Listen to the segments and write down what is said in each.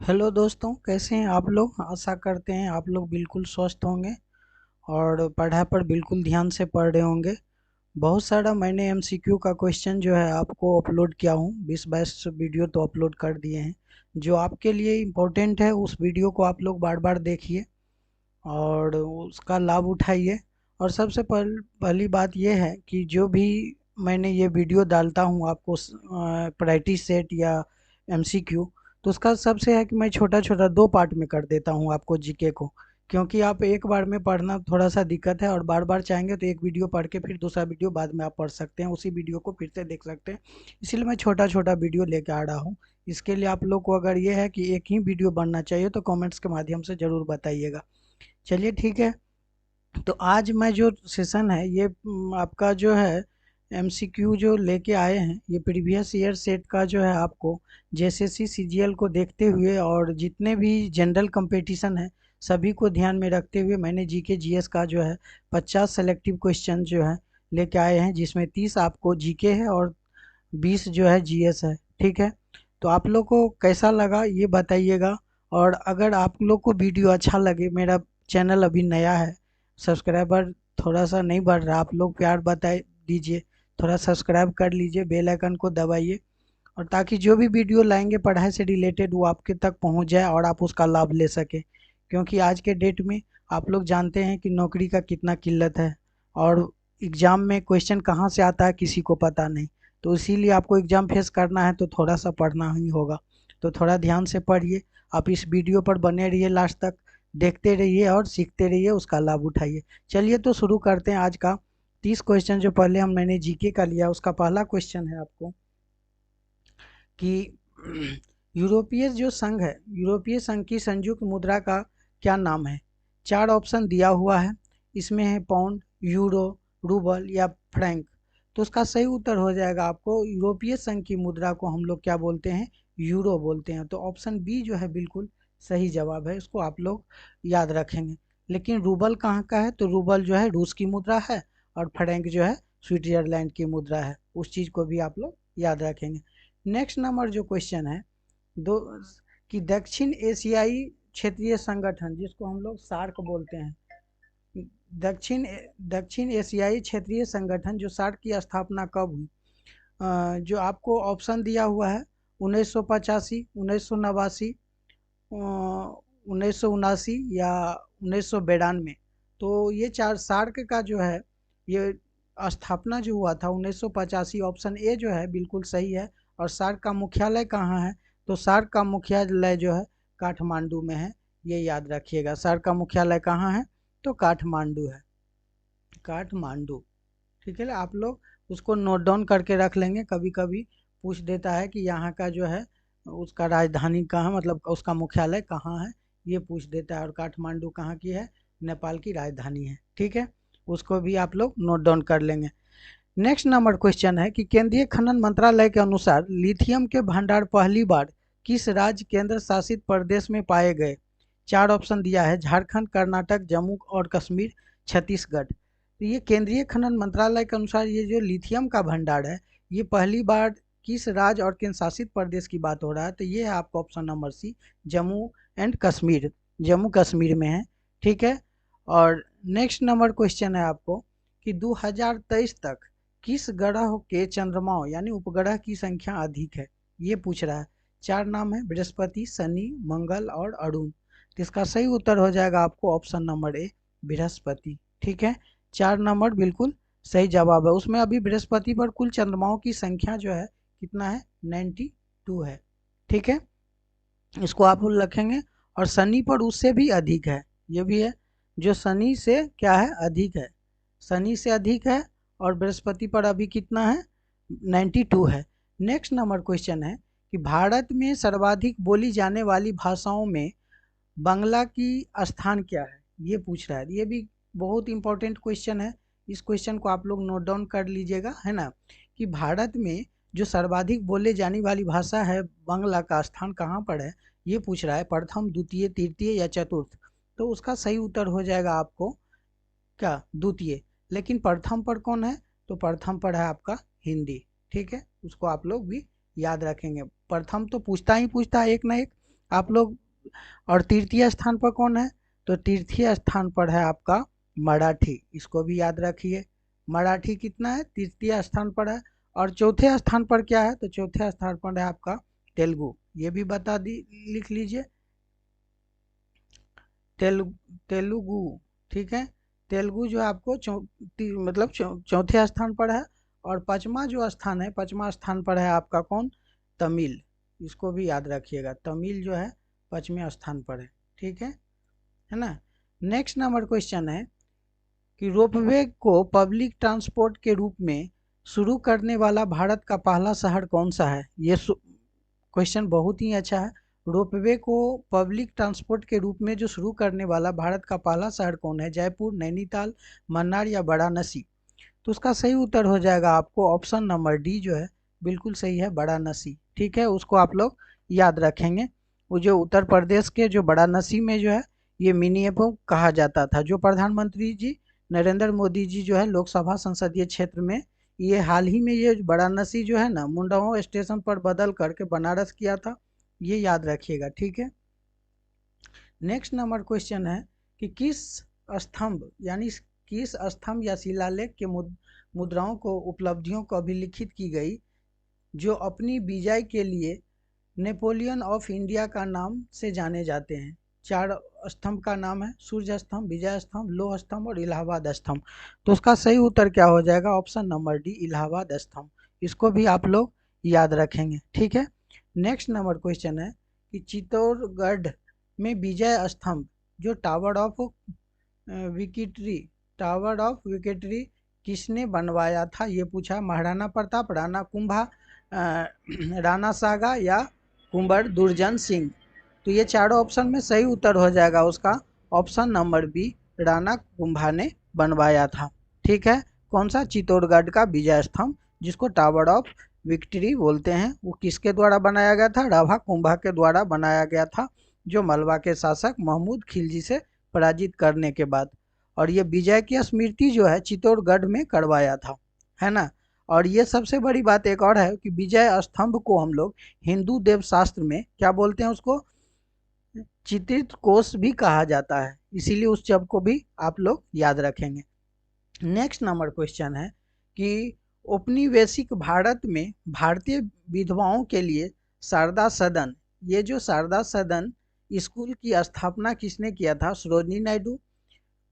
Hello दोस्तों, कैसे हैं आप लोग। आशा करते हैं आप लोग बिल्कुल स्वस्थ होंगे और पढ़ाई पर बिल्कुल ध्यान से पढ़ रहे होंगे। बहुत सारा मैंने एमसीक्यू का क्वेश्चन जो है आपको अपलोड किया हूँ, 20-22 वीडियो तो अपलोड कर दिए हैं। जो आपके लिए इम्पोर्टेंट है उस वीडियो को आप लोग बार बार देखिए और उसका लाभ उठाइए। और सबसे पहली बात यह है कि जो भी मैंने ये वीडियो डालता हूँ आपको प्रैक्टिस सेट या एमसीक्यू, तो उसका सबसे है कि मैं छोटा छोटा दो पार्ट में कर देता हूँ आपको जीके को। क्योंकि आप एक बार में पढ़ना थोड़ा सा दिक्कत है और बार बार चाहेंगे तो एक वीडियो पढ़ के फिर दूसरा वीडियो बाद में आप पढ़ सकते हैं, उसी वीडियो को फिर से देख सकते हैं। इसलिए मैं छोटा छोटा वीडियो लेके आ रहा हूँ। इसके लिए आप लोग को अगर ये है कि एक ही वीडियो बनना चाहिए तो कमेंट्स के माध्यम से ज़रूर बताइएगा। चलिए ठीक है। तो आज मैं जो सेशन है ये आपका जो है एमसीक्यू जो लेके आए हैं, ये प्रीवियस ईयर सेट का जो है आपको जेएसएससी सीजीएल को देखते हुए और जितने भी जनरल कंपटीशन है सभी को ध्यान में रखते हुए मैंने जीके जीएस का जो है 50 सेलेक्टिव क्वेश्चन जो है लेके आए हैं, जिसमें 30 आपको जीके है और 20 जो है जीएस है। ठीक है। तो आप लोग को कैसा लगा ये बताइएगा। और अगर आप लोग को वीडियो अच्छा लगे, मेरा चैनल अभी नया है, सब्सक्राइबर थोड़ा सा नहीं बढ़ रहा, आप लोग प्यार बता दीजिए, थोड़ा सब्सक्राइब कर लीजिए, बेल आइकन को दबाइए और ताकि जो भी वीडियो लाएंगे पढ़ाई से रिलेटेड वो आपके तक पहुंच जाए और आप उसका लाभ ले सकें। क्योंकि आज के डेट में आप लोग जानते हैं कि नौकरी का कितना किल्लत है और एग्ज़ाम में क्वेश्चन कहाँ से आता है किसी को पता नहीं। तो इसीलिए आपको एग्ज़ाम फेस करना है तो थोड़ा सा पढ़ना ही होगा। तो थोड़ा ध्यान से पढ़िए। आप इस वीडियो पर बने रहिए, लास्ट तक देखते रहिए और सीखते रहिए, उसका लाभ उठाइए। चलिए तो शुरू करते हैं आज का 30 क्वेश्चन। जो पहले मैंने जीके का लिया उसका पहला क्वेश्चन है आपको कि यूरोपीय जो संघ है, यूरोपीय संघ की संयुक्त मुद्रा का क्या नाम है। चार ऑप्शन दिया हुआ है, इसमें है पाउंड, यूरो, रूबल या फ्रैंक। तो उसका सही उत्तर हो जाएगा आपको यूरोपीय संघ की मुद्रा को हम लोग क्या बोलते हैं, यूरो बोलते हैं। तो ऑप्शन बी जो है बिल्कुल सही जवाब है, इसको आप लोग याद रखेंगे। लेकिन रूबल कहाँ का है, तो रूबल जो है रूस की मुद्रा है और फ्रैंक जो है स्विट्जरलैंड की मुद्रा है, उस चीज़ को भी आप लोग याद रखेंगे। नेक्स्ट नंबर जो क्वेश्चन है दो कि दक्षिण एशियाई क्षेत्रीय संगठन जिसको हम लोग सार्क बोलते हैं, दक्षिण दक्षिण एशियाई क्षेत्रीय संगठन जो सार्क की स्थापना कब हुई। जो आपको ऑप्शन दिया हुआ है 1985, 1989, 1979 या 1992। तो ये चार सार्क का जो है ये स्थापना जो हुआ था 1985, ऑप्शन ए जो है बिल्कुल सही है। और सार्क का मुख्यालय कहाँ है, तो सार्क का मुख्यालय जो है काठमांडू में है, ये याद रखिएगा। सार्क का मुख्यालय कहाँ है, तो काठमांडू है, काठमांडू। ठीक है ना, आप लोग उसको नोट डाउन करके रख लेंगे, कभी कभी पूछ देता है कि यहाँ का जो है उसका राजधानी कहाँ, मतलब उसका मुख्यालय कहाँ है, ये पूछ देता है। और काठमांडू कहाँ की है, नेपाल की राजधानी है। ठीक है, उसको भी आप लोग नोट डाउन कर लेंगे। नेक्स्ट नंबर क्वेश्चन है कि केंद्रीय खनन मंत्रालय के अनुसार लिथियम के भंडार पहली बार किस राज्य केंद्र शासित प्रदेश में पाए गए। चार ऑप्शन दिया है, झारखंड, कर्नाटक, जम्मू और कश्मीर, छत्तीसगढ़। तो ये केंद्रीय खनन मंत्रालय के अनुसार ये जो लिथियम का भंडार है ये पहली बार किस राज्य और केंद्र शासित प्रदेश की बात हो रहा है, तो ये है आपका option number C, Jammu and Kashmir, Jammu Kashmir में है। ठीक है। और नेक्स्ट नंबर क्वेश्चन है आपको कि 2023 तक किस ग्रह के चंद्रमाओं यानी उपग्रह की संख्या अधिक है, ये पूछ रहा है। चार नाम है, बृहस्पति, शनि, मंगल और अरुण। तो इसका सही उत्तर हो जाएगा आपको ऑप्शन नंबर ए, बृहस्पति। ठीक है, चार नंबर बिल्कुल सही जवाब है। उसमें अभी बृहस्पति पर कुल चंद्रमाओं की संख्या जो है कितना है, 92 है। ठीक है, इसको आप रखेंगे। और शनि पर उससे भी अधिक है, ये भी है, जो शनि से क्या है, अधिक है, शनि से अधिक है। और बृहस्पति पर अभी कितना है, 92 है। नेक्स्ट नंबर क्वेश्चन है कि भारत में सर्वाधिक बोली जाने वाली भाषाओं में बांग्ला की स्थान क्या है, ये पूछ रहा है। ये भी बहुत इंपॉर्टेंट क्वेश्चन है, इस क्वेश्चन को आप लोग नोट डाउन कर लीजिएगा, है ना। कि भारत में जो सर्वाधिक बोले जाने वाली भाषा है बांग्ला का स्थान कहाँ पर है, ये पूछ रहा है। प्रथम, द्वितीय, तृतीय या चतुर्थ। तो उसका सही उत्तर हो जाएगा आपको क्या, द्वितीय। लेकिन प्रथम पर कौन है, तो प्रथम पर है आपका हिंदी। ठीक है, उसको आप लोग भी याद रखेंगे। प्रथम तो पूछता ही पूछता है एक ना एक, आप लोग। और तृतीय स्थान पर कौन है? तो तृतीय स्थान पर है आपका मराठी, इसको भी याद रखिए। मराठी कितना है? तृतीय स्थान पर है। और चौथे स्थान पर क्या है? तो चौथे स्थान पर है आपका तेलुगु, ये भी बता दी, लिख लीजिए। तेलुगु, ठीक है। तेलुगु जो आपको मतलब चौथे स्थान पर है। और पांचवा जो स्थान है, पांचवा स्थान पर है आपका कौन? तमिल, इसको भी याद रखिएगा। तमिल जो है पांचवें स्थान पर है, ठीक है ना। नेक्स्ट नंबर क्वेश्चन है कि रोपवे को पब्लिक ट्रांसपोर्ट के रूप में शुरू करने वाला भारत का पहला शहर कौन सा है? ये क्वेश्चन बहुत ही अच्छा है। रोपवे को पब्लिक ट्रांसपोर्ट के रूप में जो शुरू करने वाला भारत का पहला शहर कौन है? जयपुर, नैनीताल, मन्नार या वाराणसी? तो उसका सही उत्तर हो जाएगा आपको ऑप्शन नंबर डी जो है, बिल्कुल सही है, वाराणसी, ठीक है। उसको आप लोग याद रखेंगे। वो जो उत्तर प्रदेश के जो वाराणसी में जो है ये मिनिएपो कहा जाता था। जो प्रधानमंत्री जी नरेंद्र मोदी जी जो है लोकसभा संसदीय क्षेत्र में ये हाल ही में ये वाराणसी जो है ना मुंडाओ स्टेशन पर बदल करके बनारस किया था, ये याद रखिएगा, ठीक है। नेक्स्ट नंबर क्वेश्चन है कि किस स्तंभ यानी किस स्तंभ या शिलालेख के मुद्राओं को उपलब्धियों को अभिलिखित की गई जो अपनी विजय के लिए नेपोलियन ऑफ इंडिया का नाम से जाने जाते हैं? चार स्तंभ का नाम है, सूर्य स्तंभ, विजय स्तंभ, लोह स्तंभ और इलाहाबाद स्तंभ। तो उसका सही उत्तर क्या हो जाएगा? ऑप्शन नंबर डी, इलाहाबाद स्तंभ। इसको भी आप लोग याद रखेंगे, ठीक है। नेक्स्ट नंबर क्वेश्चन है कि चित्तौड़गढ़ में विजय स्तंभ जो टावर ऑफ विकेटरी किसने बनवाया था? ये पूछा। महाराणा प्रताप, राणा कुंभा, राणा सागा या कुंवर दुर्जन सिंह? तो ये चारों ऑप्शन में सही उत्तर हो जाएगा उसका option number B, Rana Kumbha ने बनवाया था, ठीक है। कौन सा? चित्तौड़गढ़ का विजय स्तंभ जिसको टावर ऑफ विक्ट्री बोलते हैं, वो किसके द्वारा बनाया गया था? राभा कुंभा के द्वारा बनाया गया था, जो मलवा के शासक महमूद खिलजी से पराजित करने के बाद। और ये विजय की स्मृति जो है चित्तौड़गढ़ में करवाया था, है ना। और ये सबसे बड़ी बात एक और है कि विजय स्तंभ को हम लोग हिंदू देव शास्त्र में क्या बोलते हैं? उसको चित्रित कोष भी कहा जाता है, इसीलिए उस शब्द को भी आप लोग याद रखेंगे। नेक्स्ट नंबर क्वेश्चन है कि औपनिवेशिक भारत में भारतीय विधवाओं के लिए शारदा सदन, ये जो शारदा सदन स्कूल की स्थापना किसने किया था? सरोजिनी नायडू,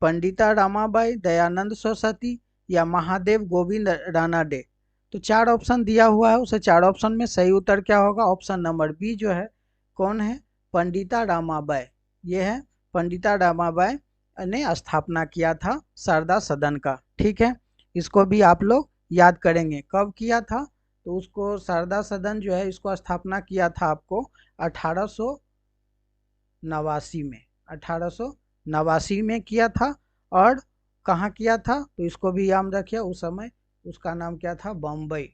पंडिता रामाबाई, दयानंद सरस्वती या महादेव गोविंद रानाडे? तो चार ऑप्शन दिया हुआ है, उसे चार ऑप्शन में सही उत्तर क्या होगा? ऑप्शन नंबर बी जो है, कौन है? पंडिता रामाबाई। ये है पंडिता रामाबाई ने स्थापना किया था शारदा सदन का, ठीक है। इसको भी आप लोग याद करेंगे, कब किया था? तो उसको शारदा सदन जो है इसको स्थापना किया था आपको 1889 में, 1889 में किया था। और कहाँ किया था? तो इसको भी याद रखिए, उस समय उसका नाम क्या था? बम्बई,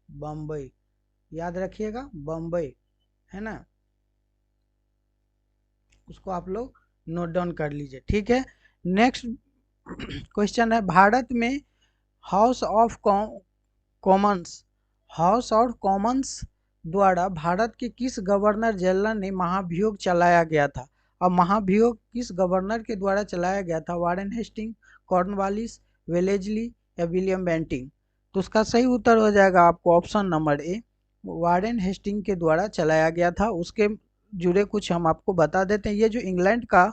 बम्बई, याद रखिएगा, बम्बई, है ना। उसको आप लोग नोट डाउन कर लीजिए, ठीक है। नेक्स्ट क्वेश्चन है भारत में house of Commons, house of Commons द्वारा भारत के किस गवर्नर जनरल ने महाभियोग चलाया गया था? और महाभियोग किस गवर्नर के द्वारा चलाया गया था? वारेन हेस्टिंग, कॉर्नवालिस, वेलेजली या विलियम बेंटिंग? तो उसका सही उत्तर हो जाएगा आपको option number A, Warren Hasting के द्वारा चलाया गया था। उसके जुड़े कुछ हम आपको बता देते हैं। ये जो इंग्लैंड का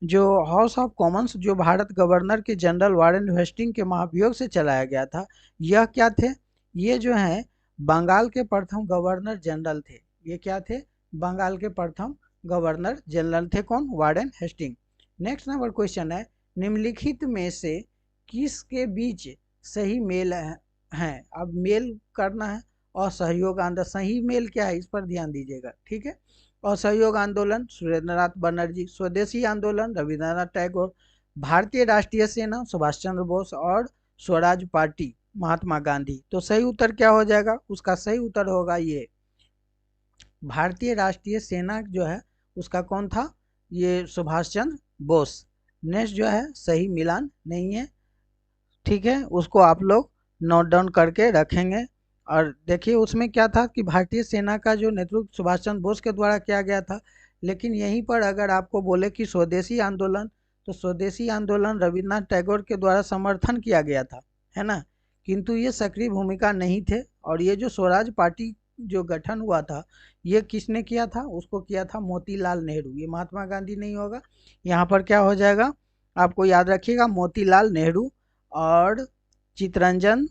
जो हाउस ऑफ कॉमन्स जो भारत गवर्नर के जनरल वारेन हेस्टिंग के महाभियोग से चलाया गया था, यह क्या थे? ये जो है बंगाल के प्रथम गवर्नर जनरल थे। ये क्या थे? बंगाल के प्रथम गवर्नर जनरल थे, कौन? Warren Hasting. Next number question है निम्नलिखित में से किसके बीच सही मेल है? अब मेल करना है। असहयोग आंदोलन, सही मेल क्या है इस पर ध्यान दीजिएगा, ठीक है। असहयोग आंदोलन सुरेंद्रनाथ बनर्जी, स्वदेशी आंदोलन रविंद्रनाथ टैगोर, भारतीय राष्ट्रीय सेना सुभाष चंद्र बोस और स्वराज पार्टी महात्मा गांधी? तो सही उत्तर क्या हो जाएगा? उसका सही उत्तर होगा ये भारतीय राष्ट्रीय सेना जो है उसका कौन था? ये सुभाष चंद्र बोस। नेक्स्ट जो है सही मिलान नहीं है, ठीक है, उसको आप लोग नोट डाउन करके रखेंगे। और देखिए उसमें क्या था कि भारतीय सेना का जो नेतृत्व सुभाष चंद्र बोस के द्वारा किया गया था, लेकिन यहीं पर अगर आपको बोले कि स्वदेशी आंदोलन, तो स्वदेशी आंदोलन रविन्द्रनाथ टैगोर के द्वारा समर्थन किया गया था, है ना, किंतु ये सक्रिय भूमिका नहीं थे। और ये जो स्वराज पार्टी जो गठन हुआ था, ये किसने किया था? उसको किया था मोतीलाल नेहरू। ये महात्मा गांधी नहीं होगा, यहाँ पर क्या हो जाएगा, आपको याद रखिएगा, मोतीलाल नेहरू। और चितरंजन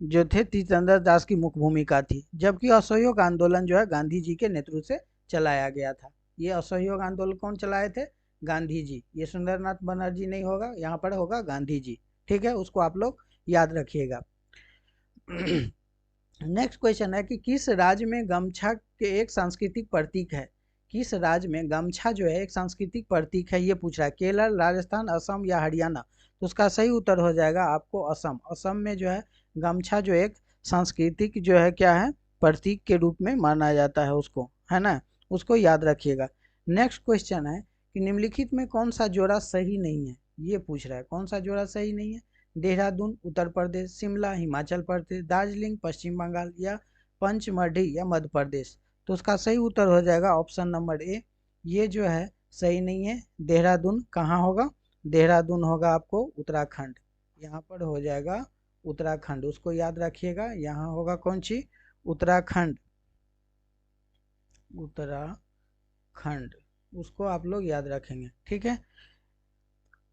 जो थे, चितरंजन दास की मुख्य भूमिका थी। जबकि असहयोग आंदोलन जो है गांधी जी के नेतृत्व से चलाया गया था। ये असहयोग आंदोलन कौन चलाए थे? गांधी जी। ये सुंदरनाथ बनर्जी नहीं होगा, यहाँ पर होगा गांधी जी। ठीक है, उसको आप लोग याद रखिएगा। नेक्स्ट क्वेश्चन है कि किस राज्य में गमछा के एक सांस्कृतिक प्रतीक है? किस राज्य में गमछा जो है एक सांस्कृतिक प्रतीक है, ये पूछ रहा है। केरल, राजस्थान, असम या हरियाणा? तो उसका सही उत्तर हो जाएगा आपको असम। असम में जो है गमछा जो एक सांस्कृतिक जो है क्या है, प्रतीक के रूप में माना जाता है उसको, है ना, उसको याद रखिएगा। नेक्स्ट क्वेश्चन है कि निम्नलिखित में कौन सा जोड़ा सही नहीं है, ये पूछ रहा है। कौन सा जोड़ा सही नहीं है? देहरादून उत्तर प्रदेश, शिमला हिमाचल प्रदेश, दार्जिलिंग पश्चिम बंगाल, या पंचमढ़ी या मध्य प्रदेश? तो उसका सही उत्तर हो जाएगा ऑप्शन नंबर ए, ये जो है सही नहीं है। देहरादून कहाँ होगा? देहरादून होगा आपको उत्तराखंड, यहाँ पर हो जाएगा उत्तराखंड, उसको याद रखिएगा। यहाँ होगा कौन सी? उत्तराखंड, उत्तराखंड, उसको आप लोग याद रखेंगे। ठीक है।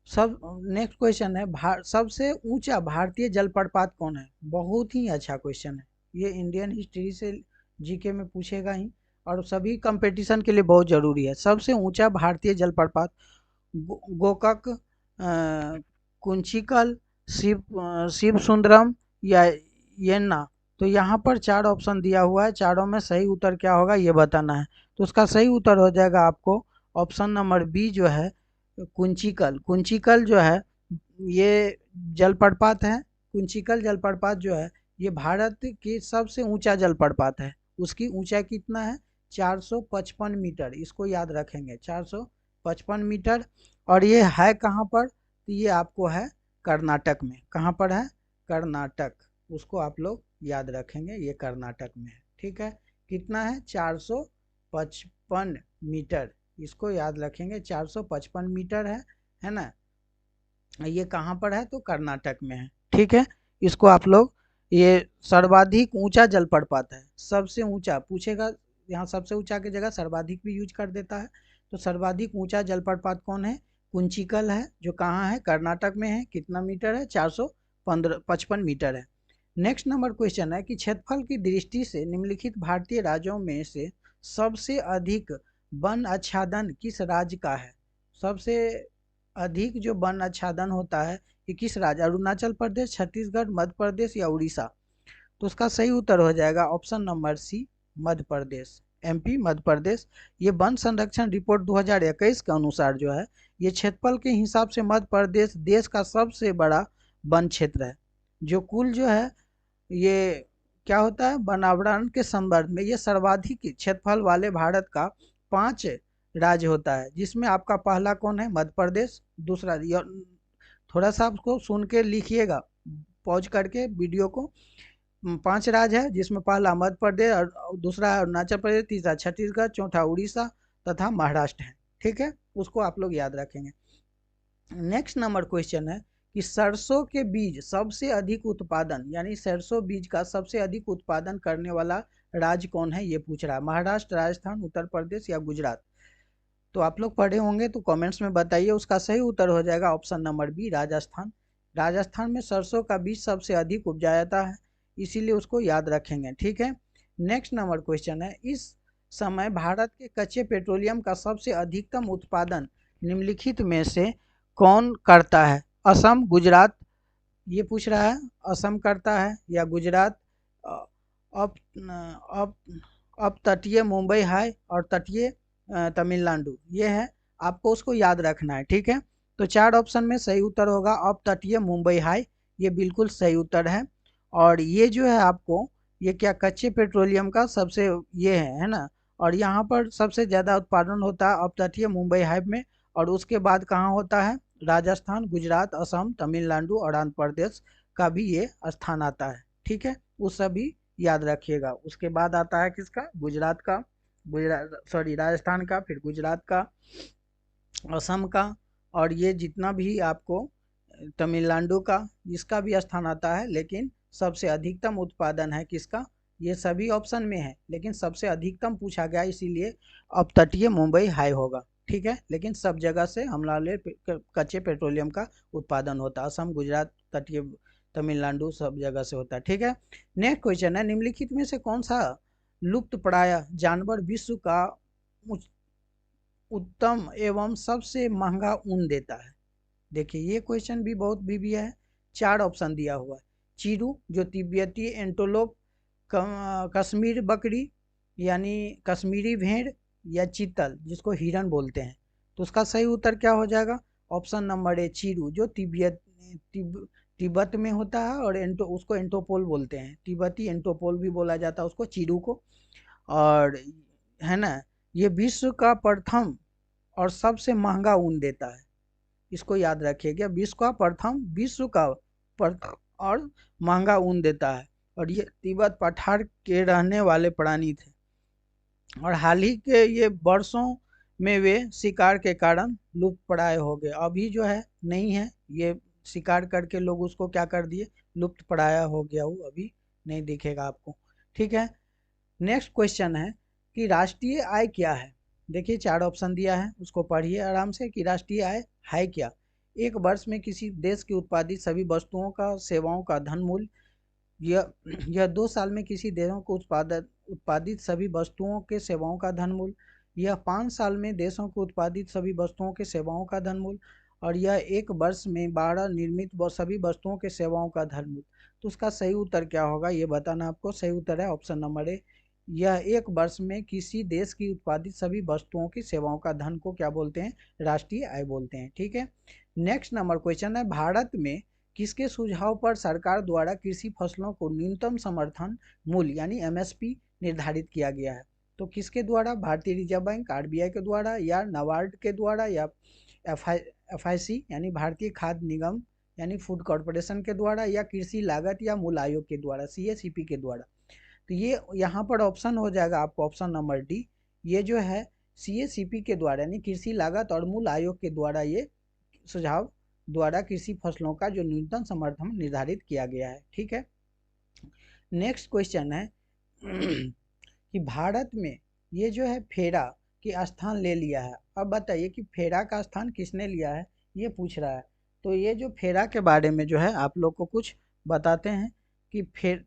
सब नेक्स्ट क्वेश्चन है, सबसे ऊंचा भारतीय जलप्रपात कौन है? बहुत ही अच्छा क्वेश्चन है ये, इंडियन हिस्ट्री से जीके में पूछेगा ही, और सभी कंपटीशन के लिए बहुत जरूरी है। सबसे ऊंचा भारतीय जलप्रपात गोकक, कुंचिकल, शिव सुंदरम या येन्ना? तो यहाँ पर चार ऑप्शन दिया हुआ है, चारों में सही उत्तर क्या होगा ये बताना है। तो उसका सही उत्तर हो जाएगा आपको ऑप्शन नंबर बी जो है कुंचिकल। कुंचिकल जो है ये जलप्रपात है। कुंचिकल जलप्रपात जो है ये भारत की सबसे ऊंचा जलप्रपात है। उसकी ऊंचाई कितना है? 455 मीटर, इसको याद रखेंगे, 455 मीटर। और ये है कहाँ पर? तो ये आपको है कर्नाटक में। कहाँ पर है? कर्नाटक, उसको आप लोग याद रखेंगे, ये कर्नाटक में है। ठीक है, कितना है? 455 मीटर, इसको याद रखेंगे, 455 मीटर है ना। ये कहाँ पर है? तो कर्नाटक में है। ठीक है, इसको आप लोग, ये सर्वाधिक ऊंचा जलप्रपात है, सबसे ऊंचा पूछेगा, यहाँ सबसे ऊंचा की जगह सर्वाधिक भी यूज कर देता है। तो सर्वाधिक ऊंचा जलप्रपात कौन है? कुंचिकल है, जो कहाँ है? कर्नाटक में है। कितना मीटर है? 455 मीटर है। नेक्स्ट नंबर क्वेश्चन है कि क्षेत्रफल की दृष्टि से निम्नलिखित भारतीय राज्यों में से सबसे अधिक वन आच्छादन किस राज्य का है? सबसे अधिक जो वन आच्छादन होता है ये किस राज्य? अरुणाचल प्रदेश, छत्तीसगढ़, मध्य प्रदेश या उड़ीसा? तो उसका सही उत्तर हो जाएगा ऑप्शन नंबर सी, मध्य प्रदेश। एमपी, मध्य प्रदेश। ये वन संरक्षण रिपोर्ट 2021 के अनुसार जो है, ये क्षेत्रफल के हिसाब से मध्य प्रदेश देश का सबसे बड़ा वन क्षेत्र है। जो कुल जो है ये क्या होता है, वनावरण के संदर्भ में ये सर्वाधिक क्षेत्रफल वाले भारत का 5 राज्य होता है, जिसमें आपका पहला कौन है? मध्य प्रदेश। दूसरा, थोड़ा सा आपको सुन के लिखिएगा पॉज करके वीडियो को। 5 राज्य है, जिसमें पहला मध्य प्रदेश, और दूसरा अरुणाचल प्रदेश, तीसरा छत्तीसगढ़, चौथा उड़ीसा तथा महाराष्ट्र है। ठीक है, उसको आप लोग याद रखेंगे। नेक्स्ट नंबर क्वेश्चन है कि सरसों के बीज सबसे अधिक उत्पादन, यानी सरसों बीज का सबसे अधिक उत्पादन करने वाला राज्य कौन है, ये पूछ रहा है। महाराष्ट्र, राजस्थान, उत्तर प्रदेश या गुजरात? तो आप लोग पढ़े होंगे तो कमेंट्स में बताइए। उसका सही उत्तर हो जाएगा option number B, Rajasthan. Rajasthan में सरसों का बीज सबसे अधिक उपजाया जाता है, इसीलिए उसको याद रखेंगे। ठीक है। नेक्स्ट नंबर क्वेश्चन है, इस समय भारत के कच्चे पेट्रोलियम का सबसे अधिकतम उत्पादन निम्नलिखित में से कौन करता है? असम, गुजरात? ये पूछ रहा है, असम करता है या गुजरात? अब अब अब तटीय मुंबई हाई और तटीय तमिलनाडु, ये है, आपको उसको याद रखना है। ठीक है, तो 4 ऑप्शन में सही उत्तर होगा अब तटीय मुंबई हाई, ये बिल्कुल सही उत्तर है। और ये जो है आपको, ये क्या कच्चे पेट्रोलियम का सबसे ये है ना, और यहाँ पर सबसे ज़्यादा उत्पादन होता है अब तटीय मुंबई हाई में। और उसके बाद कहाँ होता है? राजस्थान, गुजरात, असम, तमिलनाडु और आंध्र प्रदेश का भी ये स्थान आता है। ठीक है, वो सभी याद रखिएगा। उसके बाद आता है किसका? गुजरात का। राजस्थान का, फिर गुजरात का, असम का, और ये जितना भी आपको तमिलनाडु का, इसका भी स्थान आता है। लेकिन सबसे अधिकतम उत्पादन है किसका, ये सभी ऑप्शन में है लेकिन सबसे अधिकतम पूछा गया, इसीलिए अब तटीय मुंबई हाई होगा। ठीक है, लेकिन सब जगह से हमारे कच्चे पेट्रोलियम का उत्पादन होता है, असम, गुजरात, तटीय तमिलनाडु, सब जगह से होता है। ठीक है, नेक्स्ट क्वेश्चन है, निम्नलिखित में से कौन सा लुप्त प्राय जानवर विश्व का उत्तम एवं सबसे महंगा ऊन देता है। देखिए ये क्वेश्चन भी बहुत भी है, 4 ऑप्शन दिया हुआ है। चीरू जो तिब्बती एंटोलोप, कश्मीर बकरी यानी कश्मीरी भेड़, या चीतल जिसको हिरन बोलते हैं। तो उसका सही उत्तर क्या हो जाएगा, ऑप्शन नंबर ए चीरू, जो तिब्बत में होता है और उसको एंटोपोल बोलते हैं, तिब्बती एंटोपोल भी बोला जाता है उसको, चीरू को। और है ना, ये विश्व का प्रथम और सबसे महंगा ऊन देता है, इसको याद रखिएगा। विश्व का प्रथम और महंगा ऊन देता है। और ये तिब्बत पठार के रहने वाले प्राणी थे, और हाल ही के ये वर्षों में वे शिकार के कारण लुप्त प्राय हो गए। अभी जो है नहीं है, ये शिकार करके लोग उसको क्या कर दिए, लुप्त प्राय हो गया, वो अभी नहीं दिखेगा आपको। ठीक है, नेक्स्ट क्वेश्चन है कि राष्ट्रीय आय क्या है। देखिए 4 ऑप्शन दिया है, उसको पढ़िए आराम से कि राष्ट्रीय आय है क्या। एक वर्ष में किसी देश की उत्पादित सभी वस्तुओं का, सेवाओं का धन मूल्य। यह 2 साल में किसी देशों को उत्पादित सभी वस्तुओं के, सेवाओं का धन मूल्य। यह 5 साल में देशों को उत्पादित सभी वस्तुओं के, सेवाओं का धन मूल्य। और यह 1 वर्ष में 12 निर्मित सभी वस्तुओं के, सेवाओं का धन मूल्य। तो उसका सही उत्तर क्या होगा ये बताना आपको। सही उत्तर है ऑप्शन नंबर ए, यह 1 वर्ष में किसी देश की उत्पादित सभी वस्तुओं की, सेवाओं का धन को क्या बोलते हैं, राष्ट्रीय आय बोलते हैं। ठीक है, नेक्स्ट नंबर क्वेश्चन है, भारत में किसके सुझाव पर सरकार द्वारा कृषि फसलों को न्यूनतम समर्थन मूल्य यानी एमएसपी निर्धारित किया गया है। तो किसके द्वारा, भारतीय रिजर्व बैंक आरबीआई के द्वारा, या नाबार्ड के द्वारा, या एफआईसी यानी भारतीय खाद्य निगम यानी फूड कॉरपोरेशन के द्वारा, या कृषि लागत या मूल्य आयोग के द्वारा, सीएसीपी के द्वारा। तो ये यहाँ पर ऑप्शन हो जाएगा आपको ऑप्शन नंबर डी, ये जो है सीएसीपी के द्वारा यानी कृषि लागत और मूल्य आयोग के द्वारा, ये सुझाव द्वारा कृषि फसलों का जो न्यूनतम समर्थन निर्धारित किया गया है। ठीक है, नेक्स्ट क्वेश्चन है कि भारत में ये जो है फेरा की स्थान ले लिया है। अब बताइए कि फेरा का स्थान किसने लिया है, ये पूछ रहा है। तो ये जो फेरा के बारे में जो है आप लोग को कुछ बताते हैं कि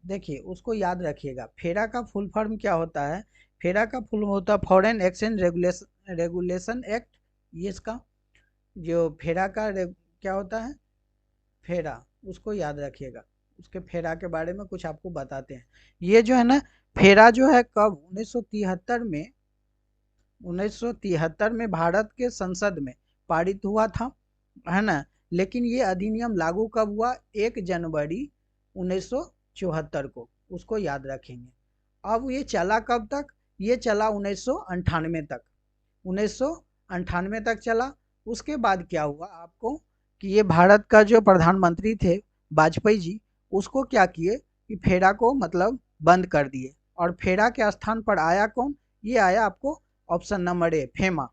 देखिए उसको याद रखिएगा, फेरा का फुल फॉर्म क्या होता है। फेरा का फुल होता है फॉरेन एक्सचेंज रेगुलेशन एक्ट। ये इसका जो फेरा का क्या होता है, फेरा, उसको याद रखिएगा। उसके फेरा के बारे में कुछ आपको बताते हैं। ये जो है ना, फेरा जो है कब 1973 में भारत के संसद में पारित हुआ था, है ना। लेकिन ये अधिनियम लागू कब हुआ, 1 जनवरी 1974 को, उसको याद रखेंगे। अब ये चला कब तक, ये चला 1998 तक, 1998 तक चला। उसके बाद क्या हुआ आपको कि ये भारत का जो प्रधानमंत्री थे वाजपेयी जी, उसको क्या किए कि फेरा को मतलब बंद कर दिए। और फेरा के स्थान पर आया कौन, ये आया आपको ऑप्शन नंबर ए फेमा,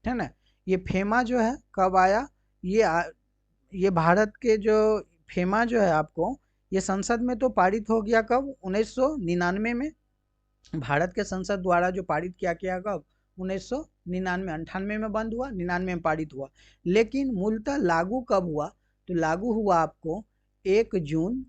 है ना। ये फेमा जो है कब आया, ये भारत के जो फेमा जो है आपको, ये संसद में तो पारित हो गया कब, 1999 में। भारत के संसद द्वारा जो पारित किया गया कब, 1999, 98 में बंद हुआ, 99 में पारित हुआ। लेकिन मूलतः लागू कब हुआ, तो लागू हुआ आपको 1 जून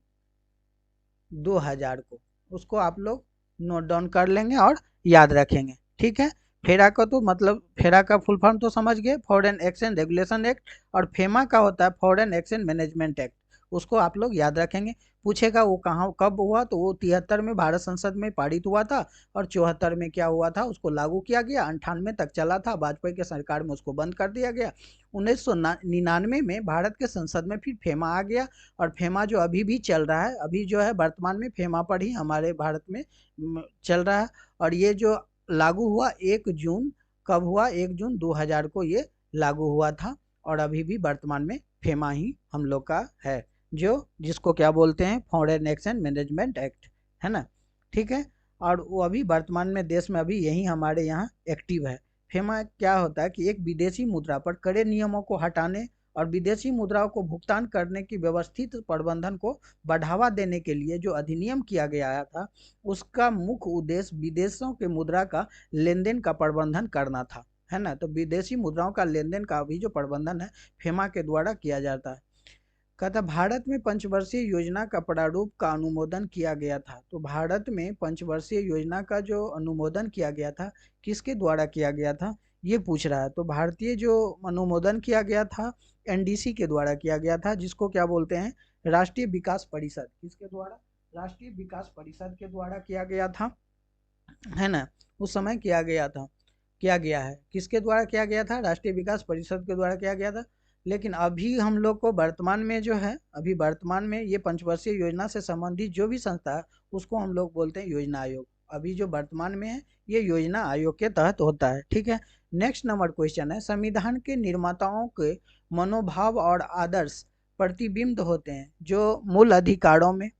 2000 को। उसको आप लोग नोट डाउन कर लेंगे और याद रखेंगे। ठीक है, फेरा का तो मतलब फेरा का फुल फॉर्म तो समझ गए, फॉरेन एक्सचेंज रेगुलेशन एक्ट। और फेमा का होता है फॉरेन एक्सचेंज मैनेजमेंट एक्ट, उसको आप लोग याद रखेंगे। पूछेगा वो कहाँ कब हुआ, तो वो 73 में भारत संसद में पारित हुआ था, और 74 में क्या हुआ था, उसको लागू किया गया। 98 तक चला था, वाजपेयी के सरकार में उसको बंद कर दिया गया। 1999 में भारत के संसद में फिर फेमा आ गया, और फेमा जो अभी भी चल रहा है, अभी जो है वर्तमान में फेमा पर ही हमारे भारत में चल रहा है। और ये जो लागू हुआ 1 जून, कब हुआ, 1 जून 2000 को ये लागू हुआ था। और अभी भी वर्तमान में फेमा ही हम लोग का है, जो जिसको क्या बोलते हैं, फॉरेन एक्सचेंज मैनेजमेंट एक्ट, है ना। ठीक है, और वो अभी वर्तमान में देश में अभी यही हमारे यहाँ एक्टिव है। फेमा क्या होता है कि एक विदेशी मुद्रा पर कड़े नियमों को हटाने और विदेशी मुद्राओं को भुगतान करने की व्यवस्थित प्रबंधन को बढ़ावा देने के लिए जो अधिनियम किया गया था, उसका मुख्य उद्देश्य विदेशों के मुद्रा का लेन देन का प्रबंधन करना था, है ना। तो विदेशी मुद्राओं का लेन देन का भी जो प्रबंधन है फेमा के द्वारा किया जाता है। कहता भारत में पंचवर्षीय योजना का प्रारूप का अनुमोदन किया गया था। तो भारत में पंचवर्षीय योजना का जो अनुमोदन किया गया था किसके द्वारा किया गया था, ये पूछ रहा है। तो भारतीय जो अनुमोदन किया गया था एनडीसी के द्वारा किया गया था, जिसको क्या बोलते हैं, राष्ट्रीय विकास परिषद। किसके द्वारा, राष्ट्रीय विकास परिषद के द्वारा किया गया था, है ना। उस समय किया गया था, किया गया है, किसके द्वारा किया गया था, राष्ट्रीय विकास परिषद के द्वारा किया गया था। लेकिन अभी हम लोग को वर्तमान में जो है, अभी वर्तमान में ये पंचवर्षीय योजना से संबंधित जो भी संस्था है उसको हम लोग बोलते हैं योजना आयोग। अभी जो वर्तमान में है ये योजना आयोग के तहत होता है, ठीक है। नेक्स्ट नंबर क्वेश्चन है, संविधान के निर्माताओं के मनोभाव और आदर्श प्रतिबिंब होते हैं जो मूल अधिकारों में,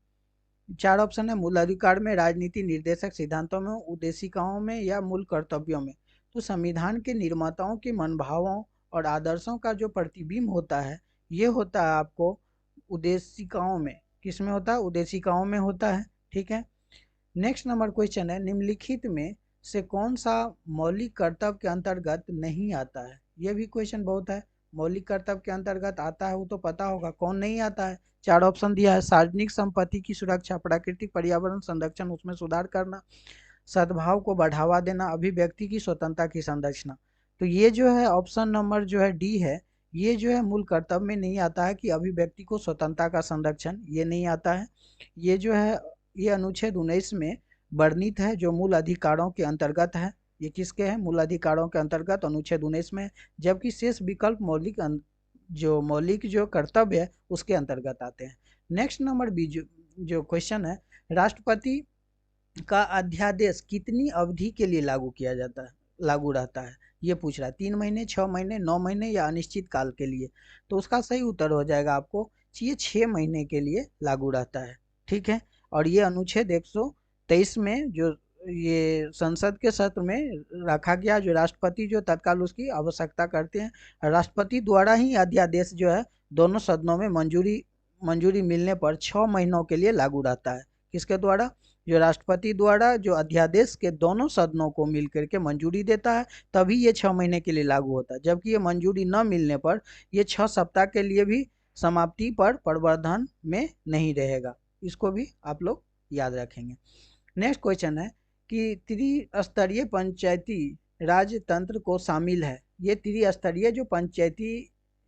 चार ऑप्शन है, मूल अधिकार में, राजनीति निर्देशक सिद्धांतों में, उद्देशिकाओं में या मूल कर्तव्यों में। तो संविधान के निर्माताओं के मनोभावों और आदर्शों का जो प्रतिबिंब होता है ये होता है आपको उद्देशिकाओं में। किसमें होता है, उद्देशिकाओं में होता है, ठीक है। नेक्स्ट नंबर क्वेश्चन है, निम्नलिखित में से कौन सा मौलिक कर्तव्य के अंतर्गत नहीं आता है। ये भी क्वेश्चन बहुत है, मौलिक कर्तव्य के अंतर्गत आता है वो तो पता होगा, कौन नहीं आता है। चार ऑप्शन दिया है, सार्वजनिक संपत्ति की सुरक्षा, प्राकृतिक पर्यावरण संरक्षण उसमें सुधार करना, सद्भाव को बढ़ावा देना, अभिव्यक्ति की स्वतंत्रता की संरक्षण। तो ये जो है ऑप्शन नंबर जो है डी है, ये जो है मूल कर्तव्य में नहीं आता है कि अभिव्यक्ति को स्वतंत्रता का संरक्षण, ये नहीं आता है। ये जो है ये अनुच्छेद 19 में वर्णित है जो मूल अधिकारों के अंतर्गत है। ये किसके है, मूल अधिकारों के अंतर्गत अनुच्छेद 19 में, जबकि शेष विकल्प मौलिक जो कर्तव्य है उसके अंतर्गत आते हैं। नेक्स्ट नंबर बी जो क्वेश्चन है, राष्ट्रपति का अध्यादेश कितनी अवधि के लिए लागू रहता है, ये पूछ रहा है। 3 महीने, 6 महीने, 9 महीने या अनिश्चित काल के लिए। तो उसका सही उत्तर हो जाएगा आपको, ये 6 महीने के लिए लागू रहता है, ठीक है। और ये अनुच्छेद 123 में जो ये संसद के सत्र में रखा गया, जो राष्ट्रपति जो तत्काल उसकी आवश्यकता करते हैं, राष्ट्रपति द्वारा ही अध्यादेश जो है दोनों सदनों में मंजूरी मिलने पर 6 महीनों के लिए लागू रहता है। किसके द्वारा, जो राष्ट्रपति द्वारा जो अध्यादेश के दोनों सदनों को मिलकर के मंजूरी देता है तभी ये 6 महीने के लिए लागू होता है। जबकि ये मंजूरी न मिलने पर ये 6 सप्ताह के लिए भी समाप्ति पर प्रवर्धन में नहीं रहेगा। इसको भी आप लोग याद रखेंगे। नेक्स्ट क्वेश्चन है कि त्रिस्तरीय पंचायती राज तंत्र को शामिल है। ये त्रिस्तरीय जो पंचायती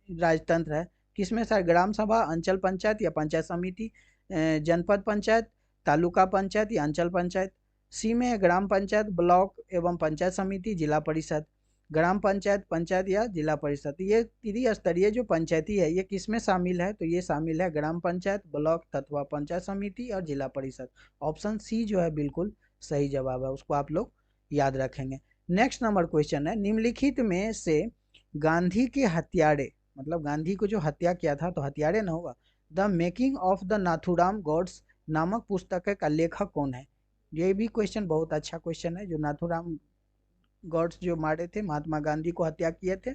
राजतंत्र है किसमें सर, ग्राम सभा, अंचल पंचायत या पंचायत समिति, जनपद पंचायत, तालुका पंचायत या अंचल पंचायत। सी में ग्राम पंचायत, ब्लॉक एवं पंचायत समिति, जिला परिषद, ग्राम पंचायत, पंचायत या जिला परिषद। ये त्रिस्तरीय जो पंचायती है ये किस में शामिल है, तो ये शामिल है ग्राम पंचायत, ब्लॉक तथा पंचायत समिति और जिला परिषद। ऑप्शन सी जो है बिल्कुल सही जवाब है, उसको आप लोग याद रखेंगे। नेक्स्ट नंबर क्वेश्चन है, निम्नलिखित में से गांधी के हत्यारे, मतलब गांधी को जो हत्या किया था तो हत्यारे न होगा, the making of the Nathuram Godse नामक पुस्तक का लेखक कौन है। ये भी क्वेश्चन बहुत अच्छा क्वेश्चन है, जो नाथुराम गॉड्स जो मारे थे, महात्मा गांधी को हत्या किए थे,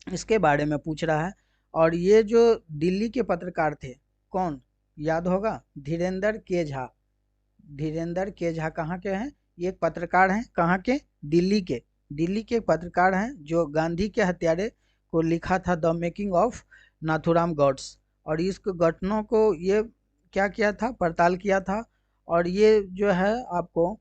इसके बारे में पूछ रहा है। और ये जो दिल्ली के पत्रकार थे, कौन याद होगा, धीरेन्द्र के झा। धीरेन्द्र के झा कहाँ के हैं, ये एक पत्रकार हैं, कहाँ के, दिल्ली के पत्रकार हैं जो गांधी के हत्यारे को लिखा था, the making of Nathuram Godse. और इस घटनों को ये क्या किया था, पड़ताल किया था। और ये जो है आपको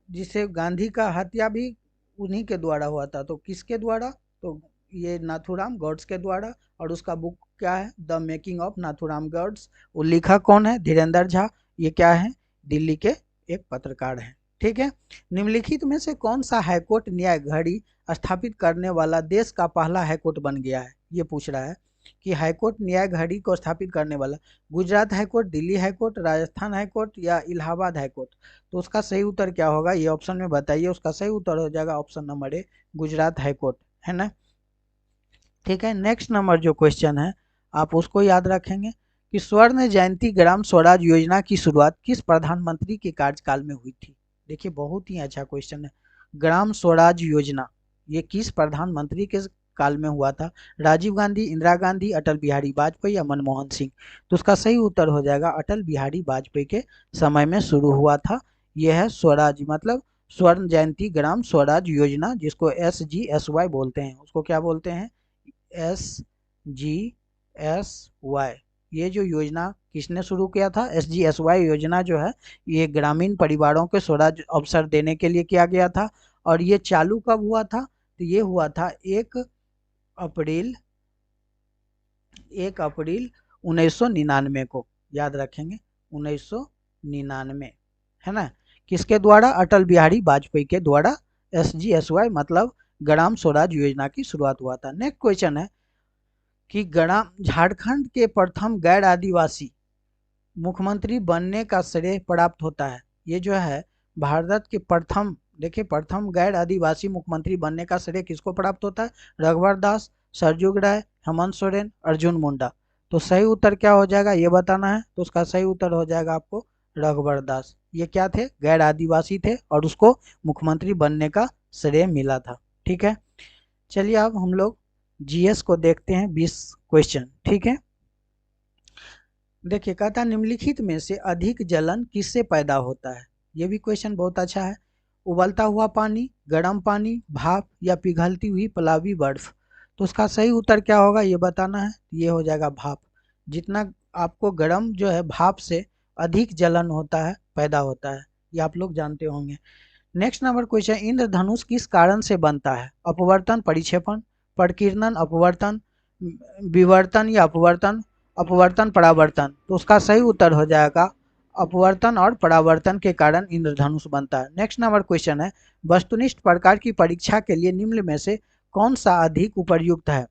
जिसे गांधी का हत्या भी उन्हीं के द्वारा हुआ था, तो किसके द्वारा, तो ये नाथुराम गॉड्स के द्वारा। और उसका बुक क्या है, the making of Nathuram Godse. वो लिखा कौन है, धीरेन्द्र झा। ये क्या है, दिल्ली के एक पत्रकार हैं, ठीक है। निम्नलिखित में से कौन सा हाईकोर्ट न्याय घड़ी स्थापित करने वाला देश का पहला हाईकोर्ट बन गया है, ये पूछ रहा है कि हाईकोर्ट न्याय घड़ी को स्थापित करने वाला, Gujarat high court, Delhi high court, Rajasthan high court या इलाहाबाद हाईकोर्ट। तो उसका सही उत्तर क्या होगा, ये ऑप्शन में बताइए। उसका सही उत्तर हो जाएगा ऑप्शन नंबर ए, गुजरात हाईकोर्ट, है ना, ठीक है। नेक्स्ट नंबर जो क्वेश्चन है आप उसको याद रखेंगे कि स्वर्ण जयंती ग्राम स्वराज योजना की शुरुआत किस प्रधानमंत्री के कार्यकाल में हुई थी। देखिए बहुत ही अच्छा क्वेश्चन है। ग्राम स्वराज योजना ये किस प्रधानमंत्री के काल में हुआ था। राजीव गांधी, इंदिरा गांधी, अटल बिहारी वाजपेयी या मनमोहन सिंह। तो उसका सही उत्तर हो जाएगा अटल बिहारी वाजपेयी के समय में शुरू हुआ था। यह है स्वराज मतलब स्वर्ण जयंती ग्राम स्वराज योजना, जिसको SGSY बोलते हैं। उसको क्या बोलते हैं? SGSY। ये जो योजना किसने शुरू किया था? SGSY योजना जो है ये ग्रामीण परिवारों को स्वराज अवसर देने के लिए किया गया था। और ये चालू कब हुआ था? तो ये हुआ था 1 अप्रैल 1999 को। याद रखेंगे 1999, है ना। किसके द्वारा? अटल बिहारी वाजपेयी के द्वारा SGSY मतलब ग्राम स्वराज योजना की शुरुआत हुआ था। नेक्स्ट क्वेश्चन है कि ग्राम झारखंड के प्रथम गैर आदिवासी मुख्यमंत्री बनने का श्रेय प्राप्त होता है। ये जो है भारत के प्रथम, देखिए प्रथम गैर आदिवासी मुख्यमंत्री बनने का श्रेय किसको प्राप्त होता है? रघुवर दास, सरजुग राय, हेमंत सोरेन, अर्जुन मुंडा। तो सही उत्तर क्या हो जाएगा ये बताना है। तो उसका सही उत्तर हो जाएगा आपको रघुवर दास। ये क्या थे? गैर आदिवासी थे और उसको मुख्यमंत्री बनने का श्रेय मिला था। ठीक है, चलिए अब हम लोग GS को देखते हैं 20 क्वेश्चन। ठीक है, देखिए कहता निम्नलिखित में से अधिक जलन किससे पैदा होता है। ये भी क्वेश्चन बहुत अच्छा है। उबलता हुआ पानी, गर्म पानी, भाप या पिघलती हुई पलावी बर्फ। तो उसका सही उत्तर क्या होगा ये बताना है। ये हो जाएगा भाप। जितना आपको गर्म जो है भाप से अधिक जलन होता है, पैदा होता है, ये आप लोग जानते होंगे। नेक्स्ट नंबर क्वेश्चन, इंद्रधनुष किस कारण से बनता है? अपवर्तन, परिक्षेपण, प्रकीर्णन, अपवर्तन, विवर्तन या अपवर्तन, अपवर्तन, परावर्तन। तो उसका सही उत्तर हो जाएगा अपवर्तन और परावर्तन के कारण इंद्रधनुष बनता है। नेक्स्ट नंबर क्वेश्चन है, वस्तुनिष्ठ प्रकार की परीक्षा के लिए निम्न में से कौन सा अधिक उपयुक्त है?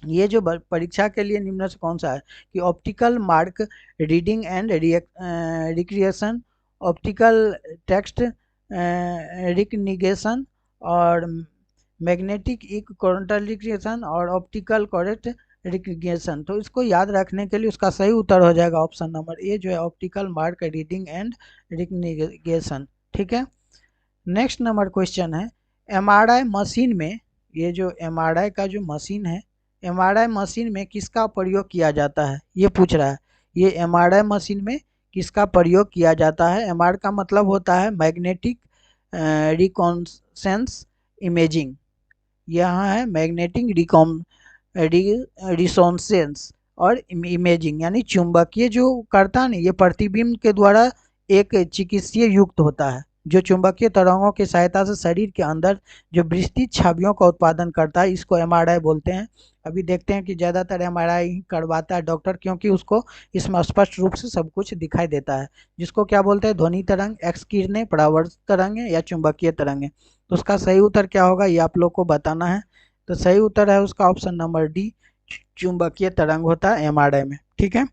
ये जो परीक्षा के लिए निम्न से कौन सा है कि optical mark reading and recreation, optical text recognition और मैग्नेटिक इक्विलिब्रियम और ऑप्टिकल करेक्ट रिकग्निशन। तो इसको याद रखने के लिए उसका सही उत्तर हो जाएगा ऑप्शन नंबर ए जो है optical mark reading and recognition. ठीक है, नेक्स्ट नंबर क्वेश्चन है, MRI मशीन में, ये जो MRI का जो मशीन है, MRI मशीन में किसका प्रयोग किया जाता है? ये पूछ रहा है। ये MRI मशीन में किसका प्रयोग किया जाता है? MRI का मतलब होता है मैग्नेटिक रिकॉन्सेंस इमेजिंग। यहाँ है मैग्नेटिक रिसोनेंस और इमेजिंग, यानी चुंबकीय जो करता है ना, ये प्रतिबिंब के द्वारा एक चिकित्सीय युक्त होता है जो चुंबकीय तरंगों की सहायता से शरीर के अंदर जो विस्तृत छवियों का उत्पादन करता है, इसको MRI बोलते हैं। अभी देखते हैं कि ज़्यादातर MRI ही करवाता है डॉक्टर, क्योंकि उसको इसमें स्पष्ट रूप से सब कुछ दिखाई देता है, जिसको क्या बोलते हैं? ध्वनि तरंग, एक्स किरणें, परावर्तित तरंगें या चुंबकीय तरंगें। तो उसका सही उत्तर क्या होगा ये आप लोग को बताना है। तो सही उत्तर है उसका ऑप्शन नंबर डी, चुंबकीय तरंग होता है MRI में। ठीक है,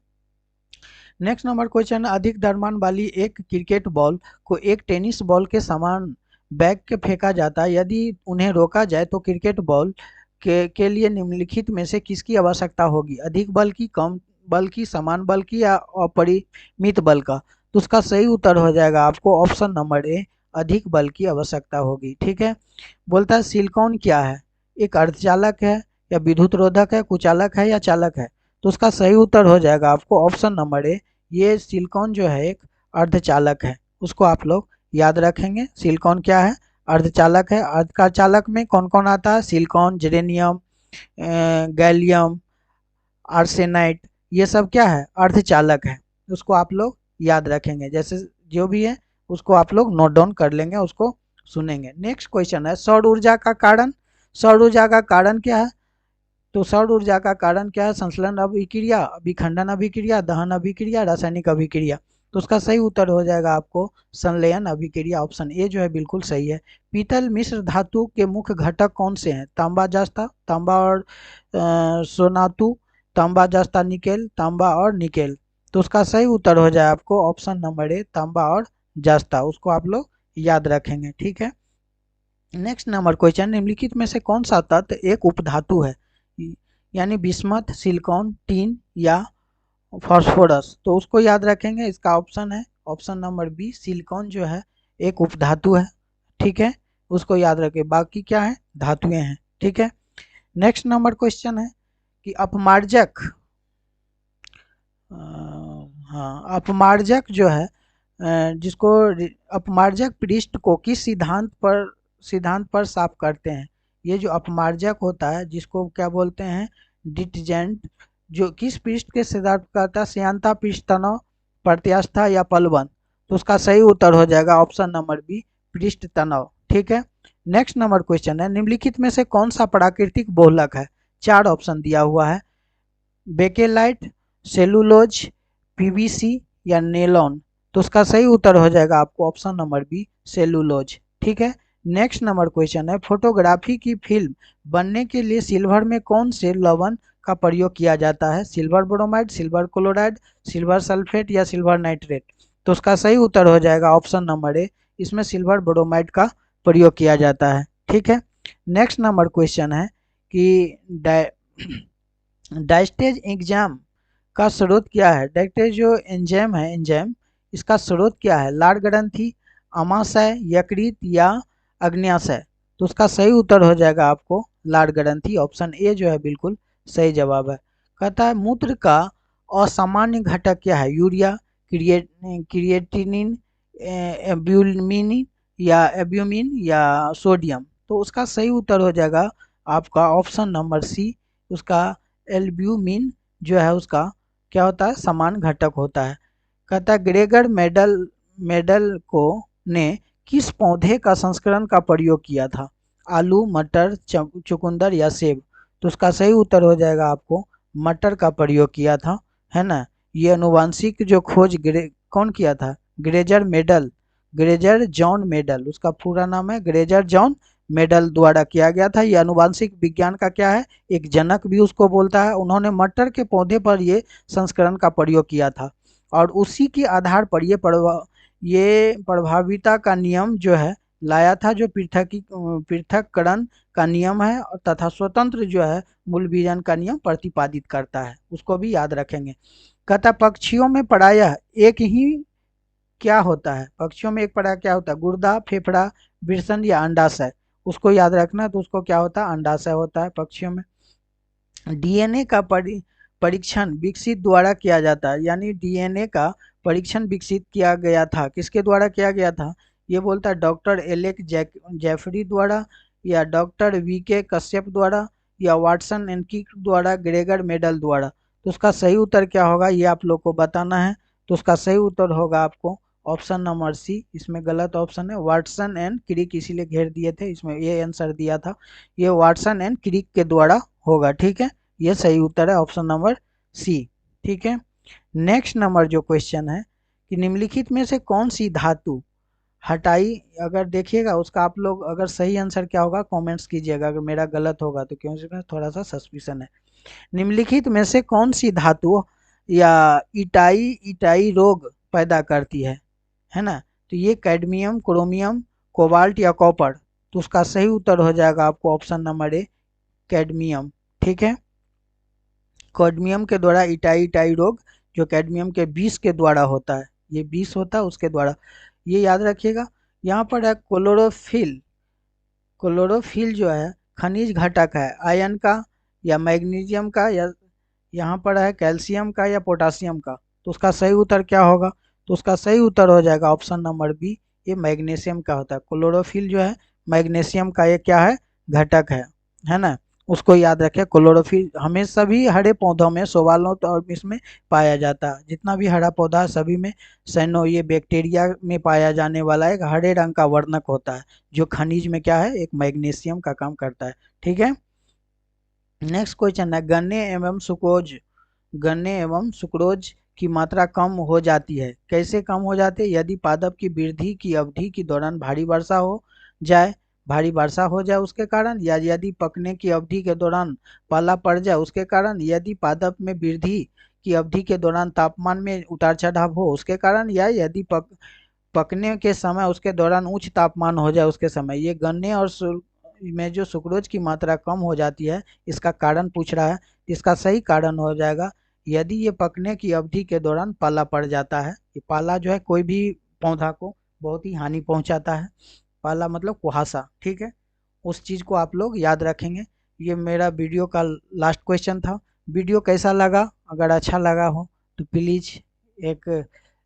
नेक्स्ट नंबर क्वेश्चन, अधिक द्रव्यमान वाली एक क्रिकेट बॉल को एक टेनिस बॉल के समान बैग के फेंका जाता है। यदि उन्हें रोका जाए तो क्रिकेट बॉल के लिए निम्नलिखित में से किसकी आवश्यकता होगी? अधिक बल की, कम बल की, समान बल की या अपरिमित बल का? तो उसका सही उत्तर हो जाएगा आपको ऑप्शन नंबर ए, अधिक बल की आवश्यकता होगी। ठीक है, बोलता है सिलिकॉन क्या है? एक अर्धचालक है या विद्युत रोधक है, कुचालक है या चालक है? तो उसका सही उत्तर हो जाएगा आपको ऑप्शन नंबर ए, ये सिलिकॉन जो है एक अर्धचालक है। उसको आप लोग याद रखेंगे। सिलिकॉन क्या है? अर्धचालक है। अर्धचालक में कौन कौन आता है? सिलिकॉन, जेरेनियम, गैलियम, आर्सेनाइट, ये सब क्या है? अर्धचालक है। उसको आप लोग याद रखेंगे। जैसे जो भी है उसको आप लोग नोट डाउन कर लेंगे, उसको सुनेंगे। नेक्स्ट क्वेश्चन है, सौर ऊर्जा का कारण। सौर ऊर्जा का कारण क्या है? तो सौर ऊर्जा का कारण क्या है? संश्लेषण अभिक्रिया, विखंडन अभिक्रिया, दहन अभिक्रिया, रासायनिक अभिक्रिया। तो उसका सही उत्तर हो जाएगा आपको संलयन अभिक्रिया, ऑप्शन ए जो है बिल्कुल सही है। पीतल मिश्र धातु के मुख्य घटक कौन से हैं? तांबा, जस्ता, तांबा और सोनातु, तांबा, जस्ता, निकेल, तांबा और निकेल। तो उसका सही उत्तर हो जाए आपको ऑप्शन नंबर ए, तांबा और जस्ता। उसको आप लोग याद रखेंगे। ठीक है, नेक्स्ट नंबर क्वेश्चन, निम्नलिखित में से कौन सा तत्व एक उपधातु है? यानी बिस्मथ, सिलिकॉन, टीन या फॉस्फोरस, तो उसको याद रखेंगे। इसका ऑप्शन है ऑप्शन नंबर बी, सिलिकॉन जो है एक उपधातु है, ठीक है, उसको याद रखें। बाकी क्या है, धातुएं हैं, ठीक है। नेक्स्ट नंबर क्वेश्चन है कि अपमार्जक, हाँ, अपमार्जक जो है जिसको अपमार्जक पृष्ठ को किस सिद्धांत पर साफ करते हैं। ये जो अपमार्जक होता है जिसको क्या बोलते हैं, डिटर्जेंट, जो किस पृष्ठ के सिद्धांत पर करता है, श्यानता, पृष्ठ तनाव, प्रत्यास्था या पलवन। तो उसका सही उत्तर हो जाएगा ऑप्शन नंबर बी, पृष्ठ तनाव, ठीक है। नेक्स्ट नंबर क्वेश्चन है, निम्नलिखित में से कौन सा प्राकृतिक बहुलक है। चार ऑप्शन दिया हुआ है, बेकेलाइट, सेलुलोज, पीवीसी या नेलॉन। तो उसका सही उत्तर हो जाएगा आपको ऑप्शन नंबर बी, सेलुलोज, ठीक है। नेक्स्ट नंबर क्वेश्चन है, फोटोग्राफी की फिल्म बनने के लिए सिल्वर में कौन से लवण का प्रयोग किया जाता है। Silver bromide, silver chloride, silver sulphate या सिल्वर नाइट्रेट। तो उसका सही उत्तर हो जाएगा ऑप्शन नंबर ए, इसमें सिल्वर ब्रोमाइड का प्रयोग किया जाता है, ठीक है। नेक्स्ट नंबर क्वेश्चन है कि डायस्टेज एग्जाम का स्रोत क्या है। डायस्टेज जो एंजाइम है, एंजाइम, इसका स्रोत क्या है, लार ग्रंथि, अमाशय, यकृत या अग्न्याशय। तो उसका सही उत्तर हो जाएगा आपको लार ग्रंथि, ऑप्शन ए जो है बिल्कुल सही जवाब है। कहता है मूत्र का असामान्य घटक क्या है, यूरिया, क्रिएटिनिन, एब्यूमिन या सोडियम। तो उसका सही उत्तर हो जाएगा आपका ऑप्शन नंबर सी, उसका एल्ब्यूमिन जो है उसका क्या होता है, समान घटक होता है। कहता है ग्रेगर मेडल को ने किस पौधे का संस्करण का प्रयोग किया था, आलू, मटर, चुकंदर या सेब। तो उसका सही उत्तर हो जाएगा आपको मटर का प्रयोग किया था, है ना। ये अनुवांशिक जो खोज कौन किया था, ग्रेजर जॉन मेडल, उसका पूरा नाम है ग्रेजर जॉन मेडल द्वारा किया गया था। ये अनुवांशिक विज्ञान का क्या है, एक जनक भी उसको बोलता है। उन्होंने मटर के पौधे पर ये संस्करण का प्रयोग किया था और उसी के आधार पर ये प्रभाविता का नियम जो है लाया था, जो पृथक्करण का नियम है तथा स्वतंत्र जो है मूल विजन का नियम प्रतिपादित करता है, उसको भी याद रखेंगे। कहता पक्षियों में प्रायः एक ही क्या होता है, पक्षियों में एक प्रायः क्या होता है, गुर्दा, फेफड़ा, वृषण या अंडाशय। उसको याद रखना, तो उसको क्या होता है, अंडाशय होता है पक्षियों में। डीएनए का परीक्षण विकसित द्वारा किया जाता है, यानी डीएनए का परीक्षण विकसित किया गया था, किसके द्वारा किया गया था, ये बोलता है डॉक्टर एलेक जेफरी द्वारा या डॉक्टर वी के कश्यप द्वारा या वाटसन एंड किक द्वारा, ग्रेगर मेडल द्वारा। तो उसका सही उत्तर क्या होगा ये आप लोग को बताना है। तो उसका सही उत्तर होगा आपको ऑप्शन नंबर सी, इसमें गलत ऑप्शन है, वाटसन एंड क्रिक, इसीलिए घेर दिए थे, इसमें ये आंसर दिया था, ये वाटसन एंड क्रिक के द्वारा होगा, ठीक है। ये सही उत्तर है ऑप्शन नंबर सी, ठीक है। नेक्स्ट नंबर जो क्वेश्चन है कि निम्नलिखित में से कौन सी धातु हटाई, अगर देखिएगा उसका आप लोग अगर सही आंसर क्या होगा कमेंट्स कीजिएगा, अगर मेरा गलत होगा तो, क्योंकि थोड़ा सा सस्पिशन है। निम्नलिखित में से कौन सी धातु या इटाई इटाई रोग पैदा करती है ना। तो ये कैडमियम, क्रोमियम, कोबाल्ट या कॉपर। तो उसका सही उत्तर हो जाएगा आपको ऑप्शन नंबर ए, कैडमियम, ठीक है। कैडमियम के द्वारा इटाई इटाई रोग जो कैडमियम के विष के द्वारा होता है, ये विष होता है उसके द्वारा, ये याद रखिएगा। यहाँ पर है क्लोरोफिल, क्लोरोफिल जो है खनिज घटक है, आयन का या मैग्नीशियम का या यहाँ पर है कैल्शियम का या पोटासियम का। तो उसका सही उत्तर क्या होगा, तो उसका सही उत्तर हो जाएगा ऑप्शन नंबर बी, ये मैग्नीशियम का होता है। क्लोरोफिल जो है मैग्नीशियम का ये क्या है, घटक है ना। उसको याद रखें, क्लोरोफिल हमें सभी हरे पौधों में, शैवालों और इसमें पाया जाता है, जितना भी हरा पौधा है सभी में सैनो ये बैक्टीरिया में पाया जाने वाला एक हरे रंग का वर्णक होता है, जो खनिज में क्या है, एक मैग्नीशियम का काम करता है, ठीक है। नेक्स्ट क्वेश्चन है, गन्ने एवं सुक्रोज की मात्रा कम हो जाती है, कैसे कम हो जाती है, यदि पादप की वृद्धि की अवधि के दौरान भारी वर्षा हो जाए उसके कारण, या यदि पकने की अवधि के दौरान पाला पड़ जाए उसके कारण, यदि पादप में वृद्धि की अवधि के दौरान तापमान में उतार चढ़ाव हो उसके कारण, या यदि पकने के समय उसके दौरान उच्च तापमान हो जाए उसके समय। ये गन्ने और में जो सुक्रोज की मात्रा कम हो जाती है इसका कारण पूछ रहा है, इसका सही कारण हो जाएगा यदि ये पकने की अवधि के दौरान पाला पड़ जाता है, ये पाला जो है कोई भी पौधा को बहुत ही हानि पहुंचाता है। पाला मतलब कुहासा, ठीक है, उस चीज़ को आप लोग याद रखेंगे। ये मेरा वीडियो का लास्ट क्वेश्चन था। वीडियो कैसा लगा? अगर अच्छा लगा हो तो प्लीज़ एक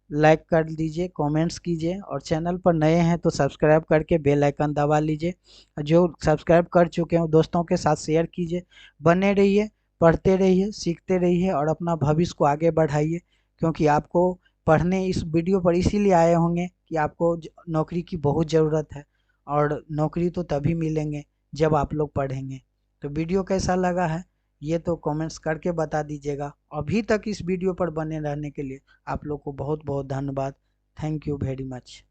लाइक कर दीजिए, कमेंट्स कीजिए, और चैनल पर नए हैं तो सब्सक्राइब करके बेल आइकन दबा लीजिए। जो सब्सक्राइब कर चुके हैं दोस्तों के साथ शेयर कीजिए। बने रहिए, पढ़ते रहिए, सीखते रहिए और अपना भविष्य को आगे बढ़ाइए, क्योंकि आपको पढ़ने इस वीडियो पर इसीलिए आए होंगे कि आपको नौकरी की बहुत ज़रूरत है, और नौकरी तो तभी मिलेंगे जब आप लोग पढ़ेंगे। तो वीडियो कैसा लगा है ये तो कमेंट्स करके बता दीजिएगा। अभी तक इस वीडियो पर बने रहने के लिए आप लोग को बहुत बहुत धन्यवाद। Thank you very much.